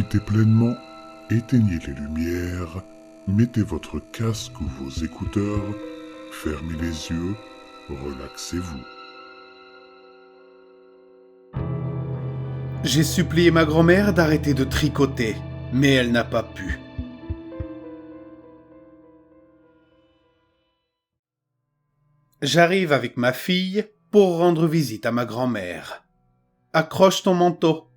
profitez pleinement, éteignez les lumières, mettez votre casque ou vos écouteurs, fermez les yeux, relaxez-vous. J'ai supplié ma grand-mère d'arrêter de tricoter, mais elle n'a pas pu. J'arrive avec ma fille pour rendre visite à ma grand-mère. Accroche ton manteau.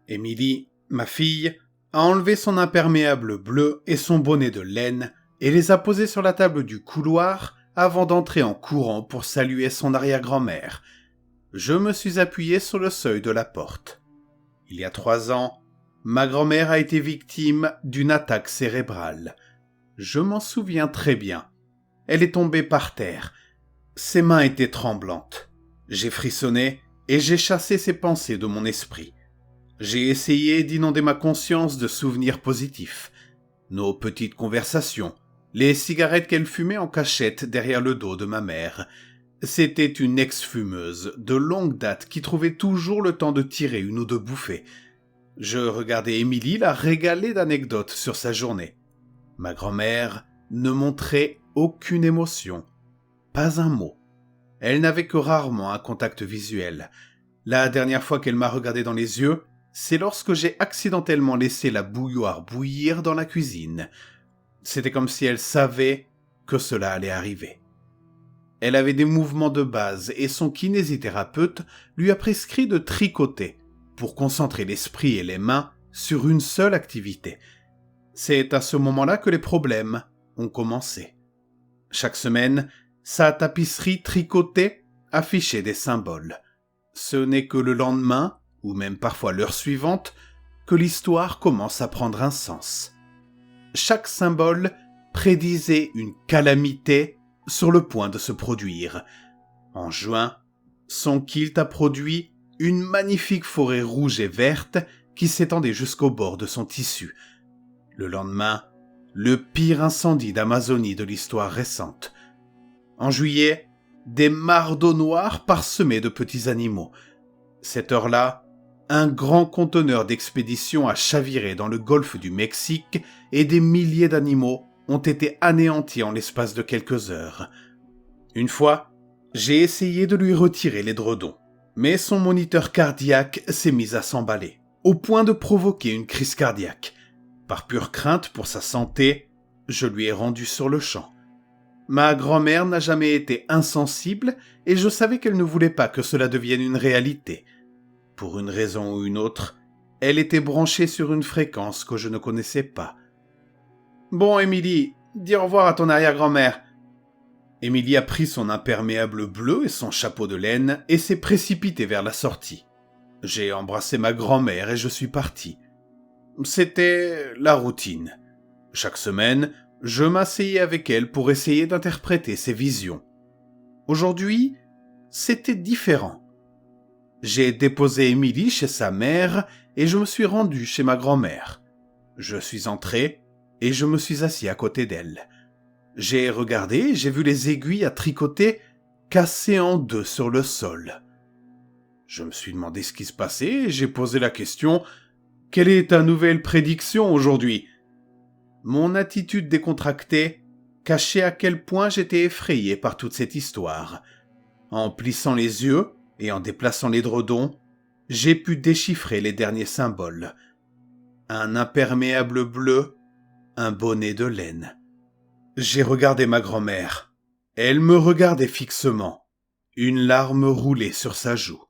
Émilie, ma fille, a enlevé son imperméable bleu et son bonnet de laine et les a posés sur la table du couloir avant d'entrer en courant pour saluer son arrière-grand-mère. Je me suis appuyé sur le seuil de la porte. Il y a 3 ans, ma grand-mère a été victime d'une attaque cérébrale. Je m'en souviens très bien. Elle est tombée par terre. Ses mains étaient tremblantes. J'ai frissonné et j'ai chassé ses pensées de mon esprit. J'ai essayé d'inonder ma conscience de souvenirs positifs. Nos petites conversations, les cigarettes qu'elle fumait en cachette derrière le dos de ma mère. C'était une ex-fumeuse de longue date qui trouvait toujours le temps de tirer une ou deux bouffées. Je regardais Émilie la régaler d'anecdotes sur sa journée. Ma grand-mère ne montrait aucune émotion, pas un mot. Elle n'avait que rarement un contact visuel. La dernière fois qu'elle m'a regardé dans les yeux, c'est lorsque j'ai accidentellement laissé la bouilloire bouillir dans la cuisine. C'était comme si elle savait que cela allait arriver. Elle avait des mouvements de base et son kinésithérapeute lui a prescrit de tricoter pour concentrer l'esprit et les mains sur une seule activité. C'est à ce moment-là que les problèmes ont commencé. Chaque semaine, sa tapisserie tricotée affichait des symboles. Ce n'est que le lendemain, ou même parfois l'heure suivante, que l'histoire commence à prendre un sens. Chaque symbole prédisait une calamité sur le point de se produire. En juin, son kilt a produit une magnifique forêt rouge et verte qui s'étendait jusqu'au bord de son tissu. Le lendemain, le pire incendie d'Amazonie de l'histoire récente. En juillet, des mares d'eau noire parsemées de petits animaux. Cette heure-là, un grand conteneur d'expédition a chaviré dans le golfe du Mexique et des milliers d'animaux ont été anéantis en l'espace de quelques heures. Une fois, j'ai essayé de lui retirer l'édredon, mais son moniteur cardiaque s'est mis à s'emballer, au point de provoquer une crise cardiaque. Par pure crainte pour sa santé, je lui ai rendu sur le champ. Ma grand-mère n'a jamais été insensible et je savais qu'elle ne voulait pas que cela devienne une réalité. Pour une raison ou une autre, elle était branchée sur une fréquence que je ne connaissais pas. « Bon, Émilie, dis au revoir à ton arrière-grand-mère. » Émilie a pris son imperméable bleu et son chapeau de laine et s'est précipitée vers la sortie. J'ai embrassé ma grand-mère et je suis parti. C'était la routine. Chaque semaine, je m'asseyais avec elle pour essayer d'interpréter ses visions. Aujourd'hui, c'était différent. J'ai déposé Émilie chez sa mère et je me suis rendu chez ma grand-mère. Je suis entré et je me suis assis à côté d'elle. J'ai regardé et j'ai vu les aiguilles à tricoter cassées en deux sur le sol. Je me suis demandé ce qui se passait et j'ai posé la question « Quelle est ta nouvelle prédiction aujourd'hui ?» Mon attitude décontractée cachait à quel point j'étais effrayé par toute cette histoire. En plissant les yeux et en déplaçant l'édredon, j'ai pu déchiffrer les derniers symboles. Un imperméable bleu, un bonnet de laine. J'ai regardé ma grand-mère. Elle me regardait fixement. Une larme roulait sur sa joue.